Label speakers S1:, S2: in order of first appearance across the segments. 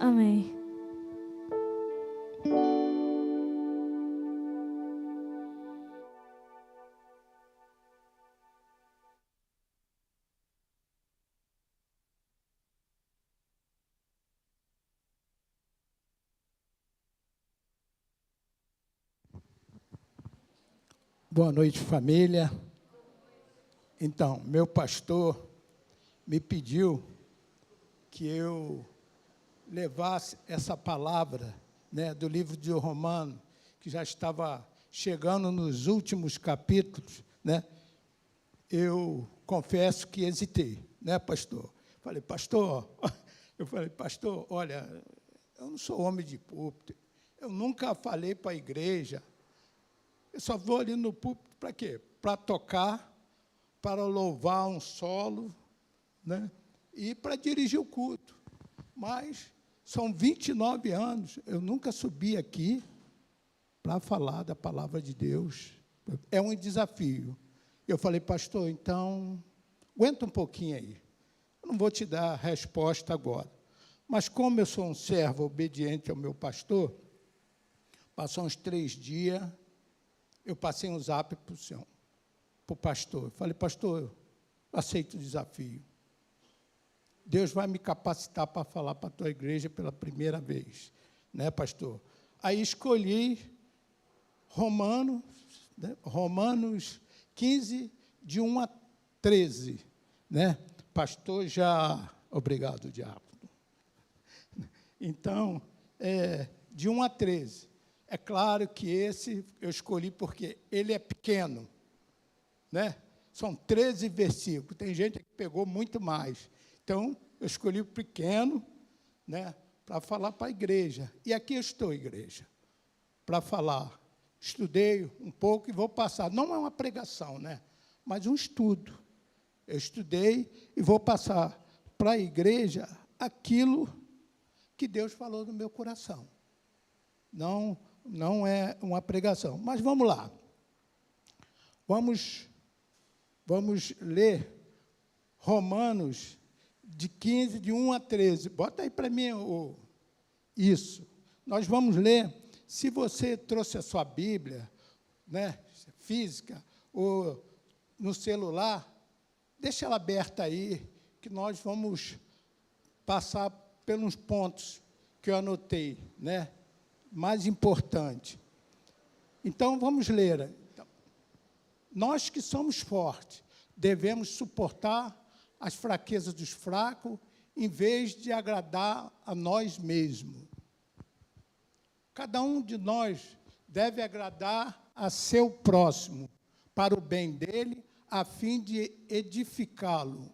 S1: Amém.
S2: Boa noite, família. Então, meu pastor me pediu que eu levasse essa palavra, né, do livro de Romanos, que já estava chegando nos últimos capítulos, né? Eu confesso que hesitei, né, pastor? Falei, pastor, olha, eu não sou homem de púlpito, eu nunca falei para a igreja. Eu só vou ali no púlpito para quê? Para tocar, para louvar um solo, né? E para dirigir o culto. Mas são 29 anos, eu nunca subi aqui para falar da palavra de Deus. É um desafio. Eu falei, pastor, então, aguenta um pouquinho aí. Eu não vou te dar a resposta agora. Mas como eu sou um servo obediente ao meu pastor, passou uns 3 dias, eu passei um zap para o senhor, para o pastor. Eu falei, pastor, eu aceito o desafio. Deus vai me capacitar para falar para a tua igreja pela primeira vez. Né, pastor? Aí escolhi Romanos, né, Romanos 15, de 1 a 13. Né? Pastor já... Obrigado, diácono. Então, de 1 a 13. É claro que esse eu escolhi porque ele é pequeno, né? São 13 versículos, tem gente que pegou muito mais. Então, eu escolhi o pequeno, né, para falar para a igreja. E aqui eu estou, igreja, para falar. Estudei um pouco e vou passar. Não é uma pregação, né, mas um estudo. Eu estudei e vou passar para a igreja aquilo que Deus falou no meu coração. Não é uma pregação. Mas vamos lá. Vamos ler Romanos de 15, de 1 a 13. Bota aí para mim isso. Nós vamos ler. Se você trouxe a sua Bíblia, né, física, ou no celular, deixa ela aberta aí, que nós vamos passar pelos pontos que eu anotei, né? Mais importante. Então, vamos ler. Nós que somos fortes, devemos suportar as fraquezas dos fracos, em vez de agradar a nós mesmos. Cada um de nós deve agradar a seu próximo, para o bem dele, a fim de edificá-lo.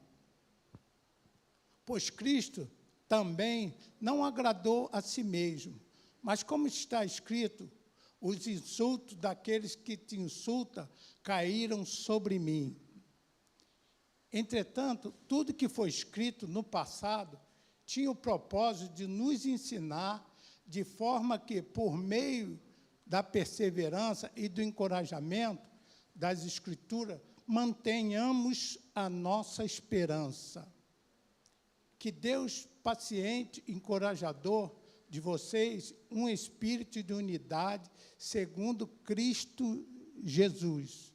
S2: Pois Cristo também não agradou a si mesmo, mas como está escrito, os insultos daqueles que te insultam caíram sobre mim. Entretanto, tudo que foi escrito no passado tinha o propósito de nos ensinar, de forma que, por meio da perseverança e do encorajamento das Escrituras, mantenhamos a nossa esperança. Que Deus, paciente, encorajador de vocês, um espírito de unidade, segundo Cristo Jesus,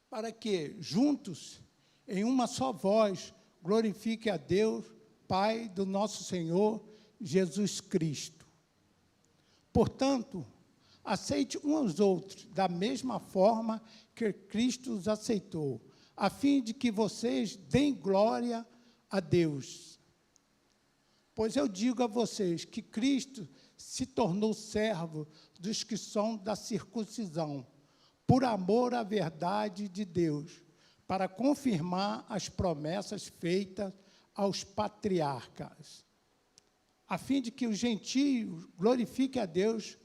S2: para que, juntos, em uma só voz, glorifique a Deus, Pai do nosso Senhor Jesus Cristo. Portanto, aceite uns aos outros da mesma forma que Cristo os aceitou, a fim de que vocês deem glória a Deus. Pois eu digo a vocês que Cristo se tornou servo dos que são da circuncisão, por amor à verdade de Deus, para confirmar as promessas feitas aos patriarcas, a fim de que os gentios glorifiquem a Deus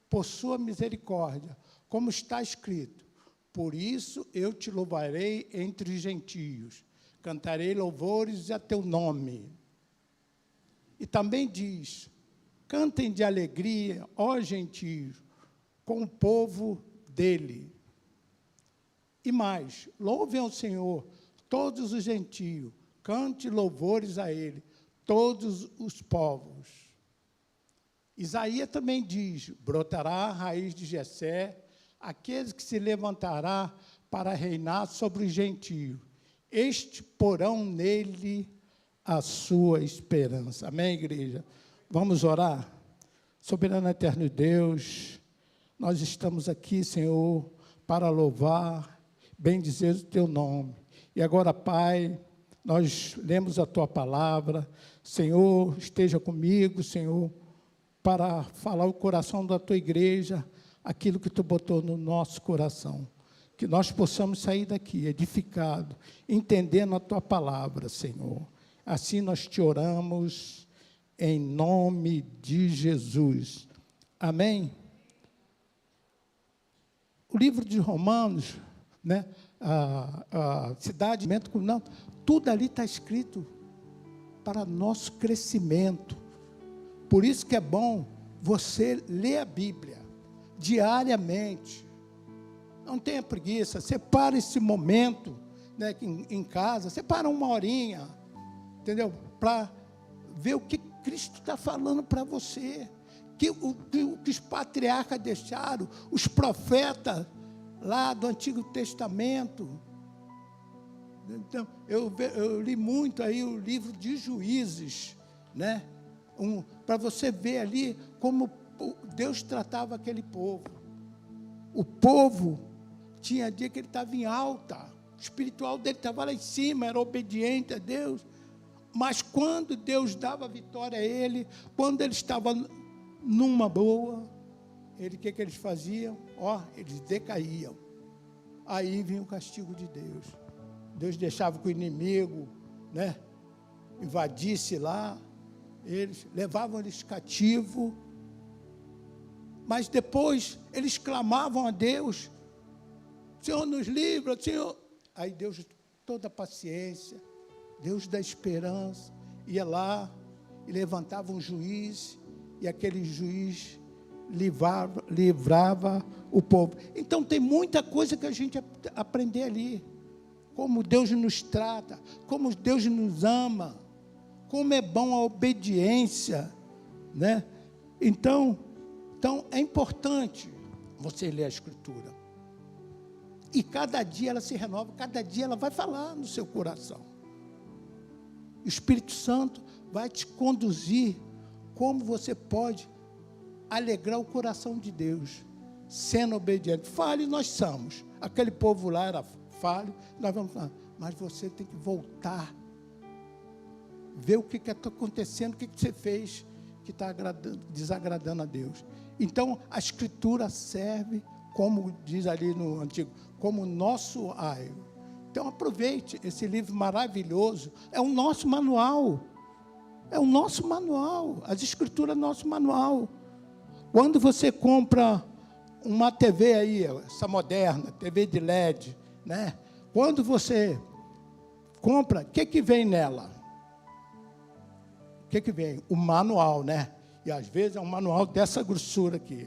S2: por sua misericórdia, como está escrito, por isso eu te louvarei entre os gentios, cantarei louvores a teu nome. E também diz, cantem de alegria, ó gentios, com o povo dele. E mais, louvem ao Senhor todos os gentios, cante louvores a ele, todos os povos. Isaías também diz: brotará a raiz de Jessé, aqueles que se levantará para reinar sobre os gentios. Este porão nele a sua esperança. Amém, igreja? Vamos orar? Soberano eterno Deus, nós estamos aqui, Senhor, para louvar, bendizer o teu nome. E agora, Pai, nós lemos a tua palavra. Senhor, esteja comigo, Senhor, para falar o coração da tua igreja, aquilo que tu botou no nosso coração. Que nós possamos sair daqui edificados, entendendo a tua palavra, Senhor. Assim nós te oramos, em nome de Jesus. Amém? O livro de Romanos, né, a cidade, não, tudo ali está escrito para nosso crescimento. Por isso que é bom você ler a Bíblia diariamente. Não tenha preguiça, separe esse momento, né, em casa, separa uma horinha, entendeu? Para ver o que Cristo está falando para você, que os patriarcas deixaram, os profetas lá do Antigo Testamento. Então, eu li muito aí o livro de Juízes, né? Para você ver ali como Deus tratava aquele povo. O povo tinha dia que ele estava em alta, o espiritual dele estava lá em cima, era obediente a Deus, mas quando Deus dava vitória a ele, quando ele estava numa boa, o que eles faziam? Eles decaíam. Aí vinha o castigo de Deus. Deus deixava que o inimigo, né, invadisse lá, levavam eles cativo, mas depois eles clamavam a Deus: Senhor, nos livra, Senhor. Aí Deus, toda a paciência, Deus da esperança, ia lá e levantava um juiz, e aquele juiz livrava o povo. Então tem muita coisa que a gente aprender ali, como Deus nos trata, como Deus nos ama, como é bom a obediência, né? Então é importante você ler a Escritura. E cada dia ela se renova, cada dia ela vai falar no seu coração. O Espírito Santo vai te conduzir como você pode alegrar o coração de Deus, sendo obediente. Falho nós somos. Aquele povo lá era falho, nós vamos falar, mas você tem que voltar, ver o que está acontecendo, o que você fez que está desagradando a Deus. Então, a Escritura serve, como diz ali no Antigo, como nosso aio. Então, aproveite esse livro maravilhoso, é o nosso manual, as Escrituras é nosso manual. Quando você compra uma TV aí, essa moderna, TV de LED, né? Quando você compra, o que vem nela? O que vem? O manual, né? E às vezes é um manual dessa grossura aqui.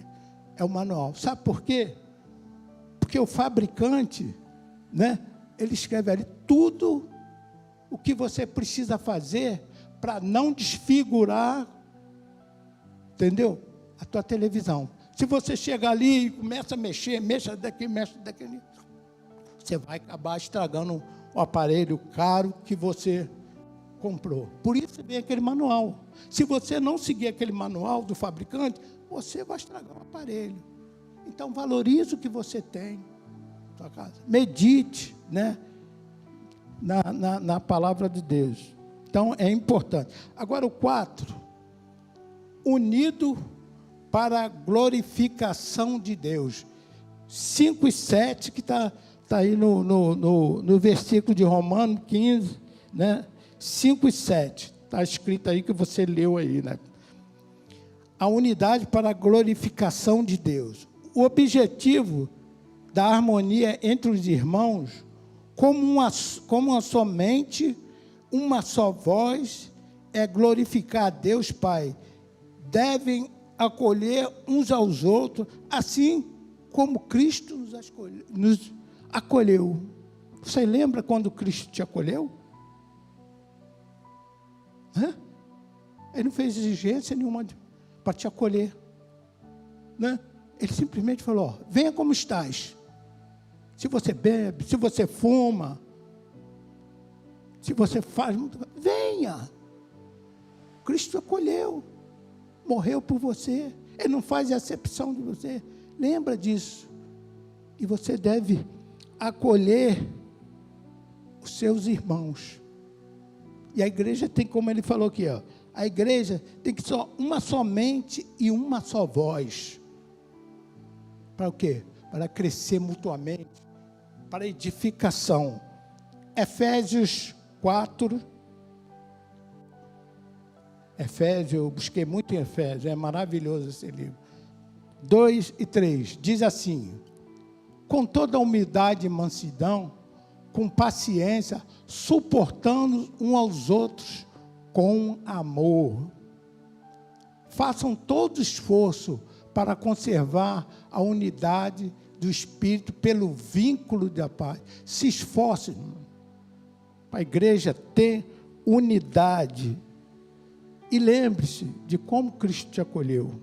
S2: É o manual. Sabe por quê? Porque o fabricante, né, ele escreve ali tudo o que você precisa fazer para não desfigurar, entendeu? A tua televisão. Se você chega ali e começa a mexer, mexa daqui, você vai acabar estragando o aparelho caro que você comprou. Por isso vem aquele manual. Se você não seguir aquele manual do fabricante, você vai estragar o aparelho. Então, valorize o que você tem na sua casa. Medite, né, na palavra de Deus. Então, é importante. Agora, o 4. Unido para a glorificação de Deus. 5 e 7, que está aí no versículo de Romanos 15, né? 5 e 7. Está escrito aí que você leu aí, né? A unidade para a glorificação de Deus. O objetivo da harmonia entre os irmãos, como uma somente, uma só voz, é glorificar a Deus Pai. Devem acolher uns aos outros, assim como Cristo nos acolheu. Você lembra quando Cristo te acolheu? Ele não fez exigência nenhuma para te acolher, né? Ele simplesmente falou: ó, venha como estás. Se você bebe, se você fuma, se você faz, venha. Cristo acolheu, morreu por você. Ele não faz acepção de você. Lembra disso. E você deve acolher os seus irmãos. E a igreja tem, como ele falou aqui, ó, a igreja tem que ser uma só mente e uma só voz. Para o quê? Para crescer mutuamente, para edificação. Efésios 4. Efésios, eu busquei muito em Efésios, é maravilhoso esse livro. 2 e 3, diz assim: com toda humildade e mansidão, com paciência, suportando uns aos outros com amor. Façam todo esforço para conservar a unidade do Espírito pelo vínculo da paz. Se esforcem para a igreja ter unidade. E lembre-se de como Cristo te acolheu.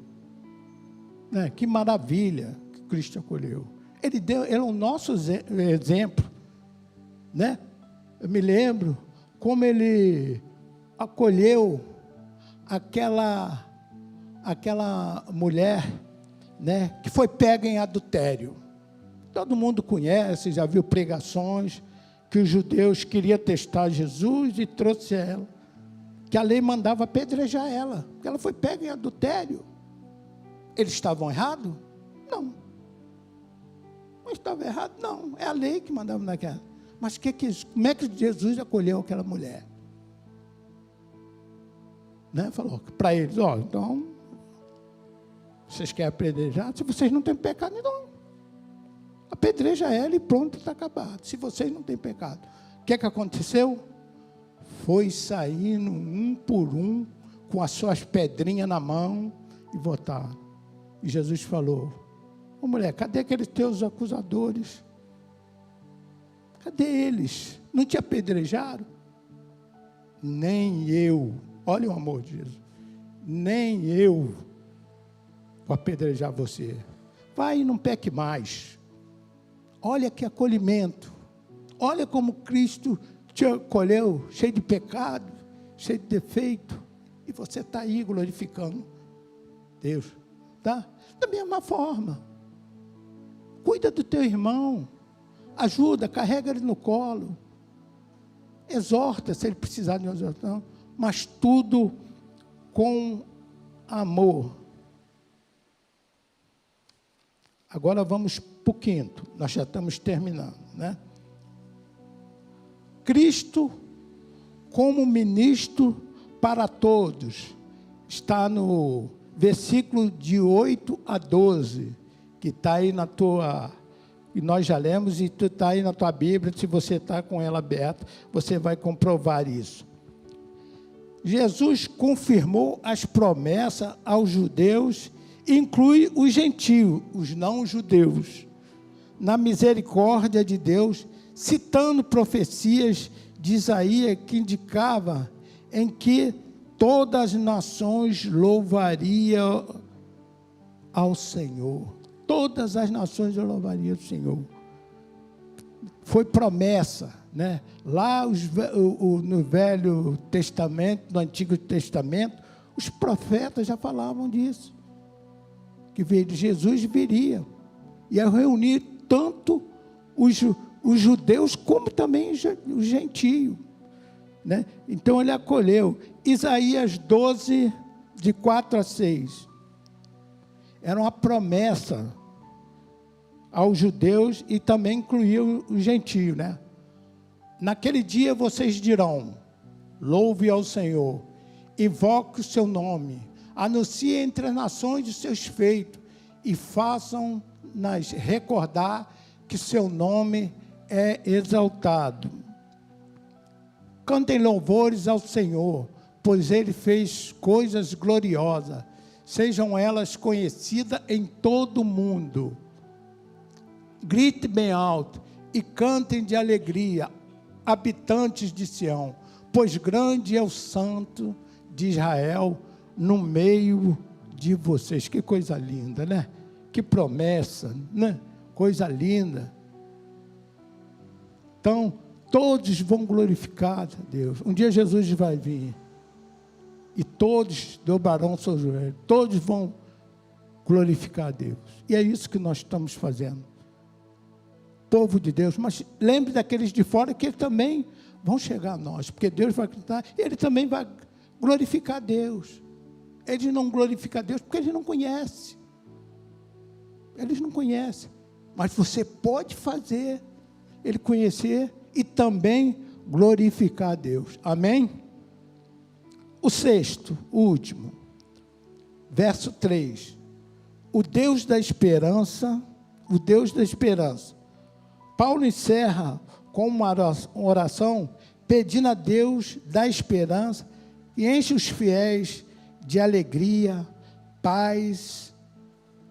S2: Né? Que maravilha que Cristo te acolheu. Ele é o nosso exemplo. Né? Eu me lembro como ele acolheu aquela mulher, né, que foi pega em adultério. Todo mundo conhece, já viu pregações, que os judeus queriam testar Jesus e trouxe ela, que a lei mandava apedrejar ela, porque ela foi pega em adultério. Eles estavam errados? Não. Não estava errado? Não. É a lei que mandava naquela. Mas como é que Jesus acolheu aquela mulher? Né? Falou para eles: ó, então, vocês querem apedrejar? Se vocês não têm pecado, então apedreja ela e pronto, está acabado. Se vocês não têm pecado. O que aconteceu? Foi saindo um por um, com as suas pedrinhas na mão, e botaram. E Jesus falou: ô mulher, cadê aqueles teus acusadores? Cadê eles? Não te apedrejaram? Nem eu. Olha o amor de Jesus. Nem eu vou apedrejar você. Vai e não peque mais. Olha que acolhimento. Olha como Cristo te acolheu, cheio de pecado, cheio de defeito. E você está aí glorificando Deus. Tá? Da mesma forma. Cuida do teu irmão. Ajuda, carrega ele no colo. Exorta, se ele precisar de uma exortação. Mas tudo com amor. Agora vamos para o quinto. Nós já estamos terminando, né? Cristo como ministro para todos. Está no versículo de 8 a 12, que está aí na tua... E nós já lemos, e tu está aí na tua Bíblia, se você está com ela aberta, você vai comprovar isso. Jesus confirmou as promessas aos judeus, inclui os gentios, os não-judeus, na misericórdia de Deus, citando profecias de Isaías que indicava em que todas as nações louvariam ao Senhor. Todas as nações louvariam o Senhor. Foi promessa, né? Lá no Velho Testamento, no Antigo Testamento, os profetas já falavam disso, que Jesus viria, ia reunir tanto os judeus como também os gentios, né? Então ele acolheu. Isaías 12, de 4 a 6. Era uma promessa aos judeus e também incluía os gentios, né? Naquele dia vocês dirão: louve ao Senhor, invoque o seu nome, anuncie entre as nações os seus feitos e façam-nas recordar que seu nome é exaltado. Cantem louvores ao Senhor, pois Ele fez coisas gloriosas. Sejam elas conhecidas em todo o mundo. Grite bem alto e cantem de alegria, habitantes de Sião, pois grande é o Santo de Israel no meio de vocês. Que coisa linda, né? Que promessa, né? Coisa linda. Então, todos vão glorificar a Deus. Um dia Jesus vai vir e todos dobrarão seus joelhos, todos vão glorificar a Deus. E é isso que nós estamos fazendo. Povo de Deus, mas lembre daqueles de fora que também vão chegar a nós, porque Deus vai acreditar, ele também vai glorificar a Deus. Eles não glorificam a Deus porque eles não conhecem. Eles não conhecem. Mas você pode fazer ele conhecer e também glorificar a Deus. Amém? O sexto, o último, verso 3. O Deus da esperança, o Deus da esperança. Paulo encerra com uma oração pedindo a Deus da esperança e enche os fiéis de alegria, paz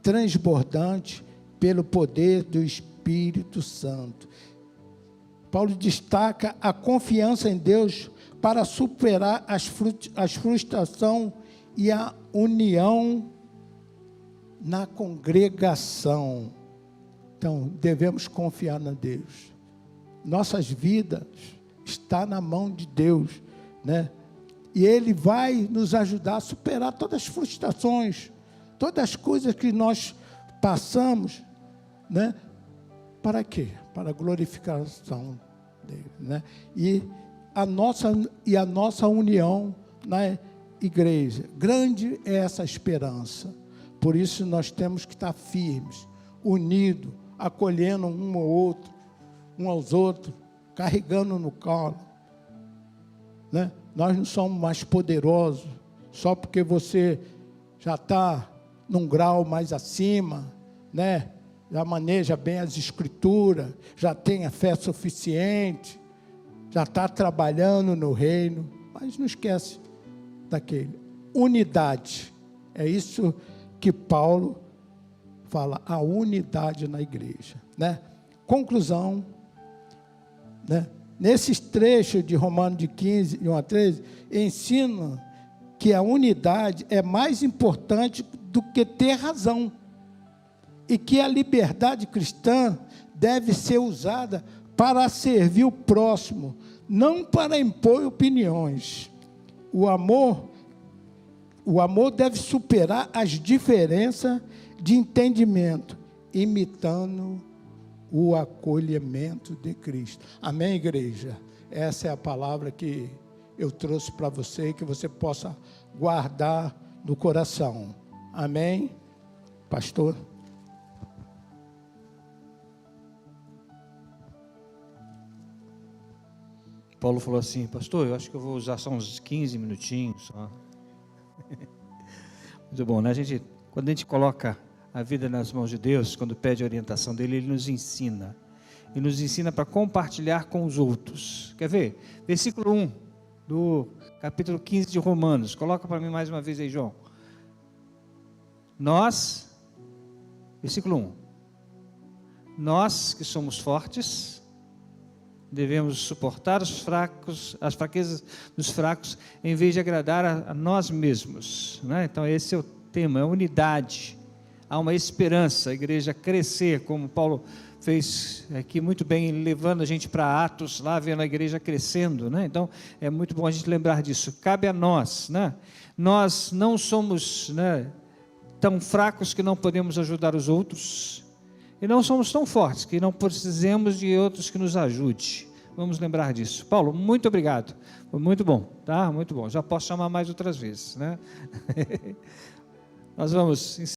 S2: transbordante pelo poder do Espírito Santo. Paulo destaca a confiança em Deus para superar as frustrações e a união na congregação. Então, devemos confiar em Deus. Nossas vidas estão na mão de Deus, né? E Ele vai nos ajudar a superar todas as frustrações, todas as coisas que nós passamos, né? Para quê? Para a glorificação dele, né? E a nossa união na igreja. Grande é essa esperança. Por isso nós temos que estar firmes, unidos, acolhendo um aos outros, carregando no colo, né? Nós não somos mais poderosos só porque você já está num grau mais acima, né? Já maneja bem as escrituras, já tem a fé suficiente, já está trabalhando no reino, mas não esquece daquele. Unidade, é isso que Paulo fala, a unidade na igreja, né? Conclusão, né? Nesses trechos de Romanos de 15 e 1 a 13, ensina que a unidade é mais importante do que ter razão, e que a liberdade cristã deve ser usada para servir o próximo, não para impor opiniões. O amor deve superar as diferenças de entendimento, imitando o acolhimento de Cristo. Amém, igreja? Essa é a palavra que eu trouxe para você, que você possa guardar no coração. Amém? Pastor?
S1: Paulo falou assim, pastor, eu acho que eu vou usar só uns 15 minutinhos só. Muito bom, né? Quando a gente coloca a vida nas mãos de Deus, quando pede a orientação dele, Ele nos ensina. E nos ensina para compartilhar com os outros. Quer ver? Versículo 1 do capítulo 15 de Romanos. Coloca para mim mais uma vez aí, João. Versículo 1. Nós que somos fortes, devemos suportar as fraquezas dos fracos, em vez de agradar a nós mesmos, né? Então esse é o tema, é unidade. Há uma esperança, a igreja crescer, como Paulo fez aqui muito bem, levando a gente para Atos, lá vendo a igreja crescendo, né? Então é muito bom a gente lembrar disso. Cabe a nós, né? Nós não somos, né, tão fracos que não podemos ajudar os outros, e não somos tão fortes que não precisemos de outros que nos ajude. Vamos lembrar disso. Paulo, muito obrigado. Foi muito bom, tá? Muito bom. Já posso chamar mais outras vezes, né? Nós vamos